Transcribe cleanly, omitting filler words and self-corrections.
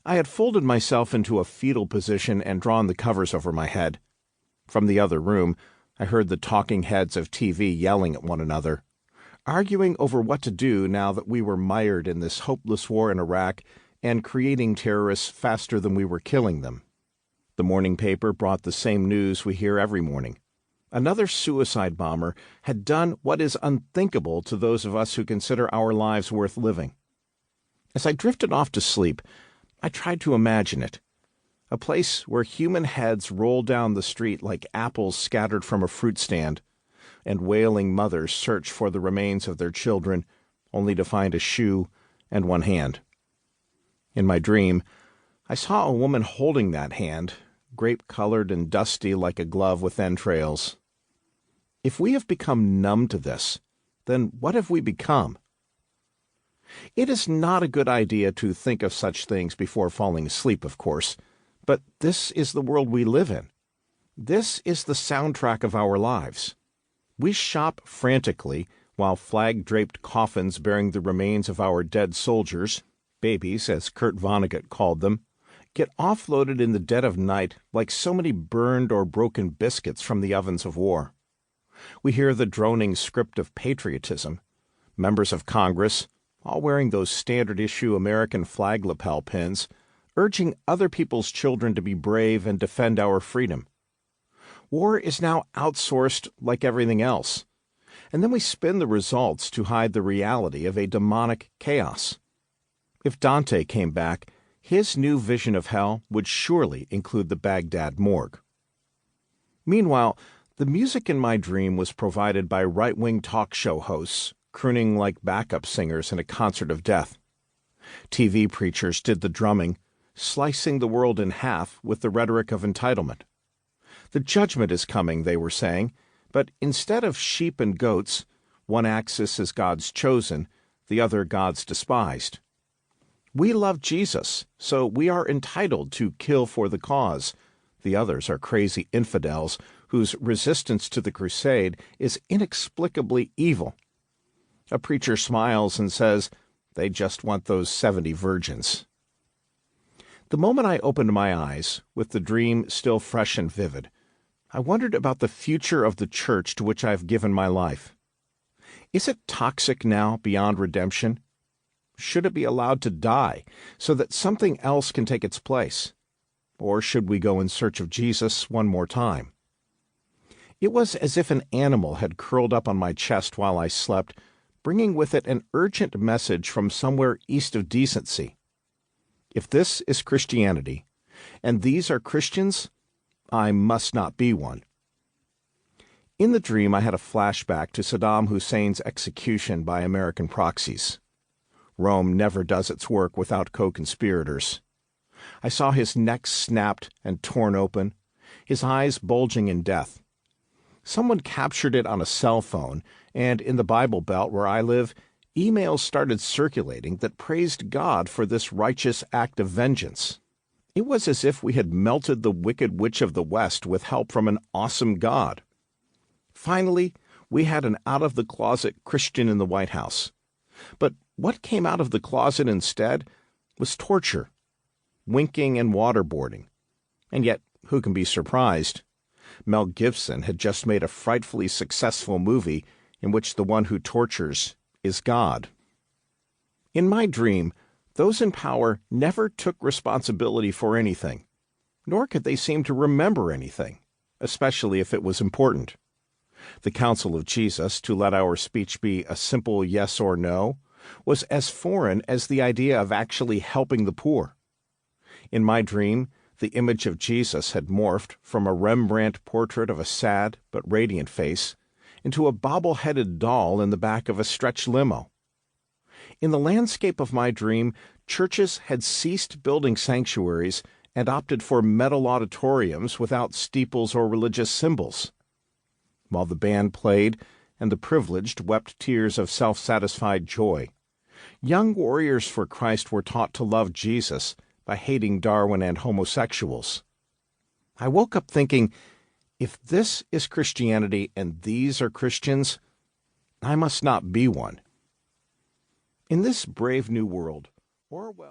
I had folded myself into a fetal position and drawn the covers over my head. From the other room, I heard the talking heads of TV yelling at one another, arguing over what to do now that we were mired in this hopeless war in Iraq and creating terrorists faster than we were killing them. The morning paper brought the same news we hear every morning. Another suicide bomber had done what is unthinkable to those of us who consider our lives worth living. As I drifted off to sleep, I tried to imagine it. A place where human heads roll down the street like apples scattered from a fruit stand, and wailing mothers search for the remains of their children, only to find a shoe and one hand. In my dream, I saw a woman holding that hand, grape-colored and dusty like a glove with entrails. If we have become numb to this, then what have we become? It is not a good idea to think of such things before falling asleep, of course, but this is the world we live in. This is the soundtrack of our lives. We shop frantically while flag-draped coffins bearing the remains of our dead soldiers, babies as Kurt Vonnegut called them, get offloaded in the dead of night like so many burned or broken biscuits from the ovens of war. We hear the droning script of patriotism, members of Congress, all wearing those standard-issue American flag lapel pins, urging other people's children to be brave and defend our freedom. War is now outsourced like everything else, and then we spin the results to hide the reality of a demonic chaos. If Dante came back, his new vision of hell would surely include the Baghdad morgue. Meanwhile, the music in my dream was provided by right-wing talk show hosts, crooning like backup singers in a concert of death. TV preachers did the drumming, slicing the world in half with the rhetoric of entitlement. The judgment is coming, they were saying, but instead of sheep and goats, one axis is God's chosen, the other God's despised. We love Jesus, so we are entitled to kill for the cause. The others are crazy infidels whose resistance to the crusade is inexplicably evil. A preacher smiles and says, they just want those 70 virgins. The moment I opened my eyes, with the dream still fresh and vivid, I wondered about the future of the church to which I have given my life. Is it toxic now beyond redemption? Should it be allowed to die so that something else can take its place? Or should we go in search of Jesus one more time? It was as if an animal had curled up on my chest while I slept, bringing with it an urgent message from somewhere east of decency. If this is Christianity, and these are Christians, I must not be one. In the dream, I had a flashback to Saddam Hussein's execution by American proxies. Rome never does its work without co-conspirators. I saw his neck snapped and torn open, his eyes bulging in death. Someone captured it on a cell phone, and in the Bible Belt where I live, emails started circulating that praised God for this righteous act of vengeance. It was as if we had melted the Wicked Witch of the West with help from an awesome God. Finally, we had an out-of-the-closet Christian in the White House. But what came out of the closet instead was torture, winking and waterboarding. And yet, who can be surprised? Mel Gibson had just made a frightfully successful movie in which the one who tortures is God. In my dream, those in power never took responsibility for anything, nor could they seem to remember anything, especially if it was important. The counsel of Jesus to let our speech be a simple yes or no was as foreign as the idea of actually helping the poor. In my dream, the image of Jesus had morphed from a Rembrandt portrait of a sad but radiant face into a bobble-headed doll in the back of a stretch limo. In the landscape of my dream, churches had ceased building sanctuaries and opted for metal auditoriums without steeples or religious symbols. While the band played and the privileged wept tears of self-satisfied joy, young warriors for Christ were taught to love Jesus by hating Darwin and homosexuals. I woke up thinking, if this is Christianity and these are Christians, I must not be one. In this brave new world, Orwell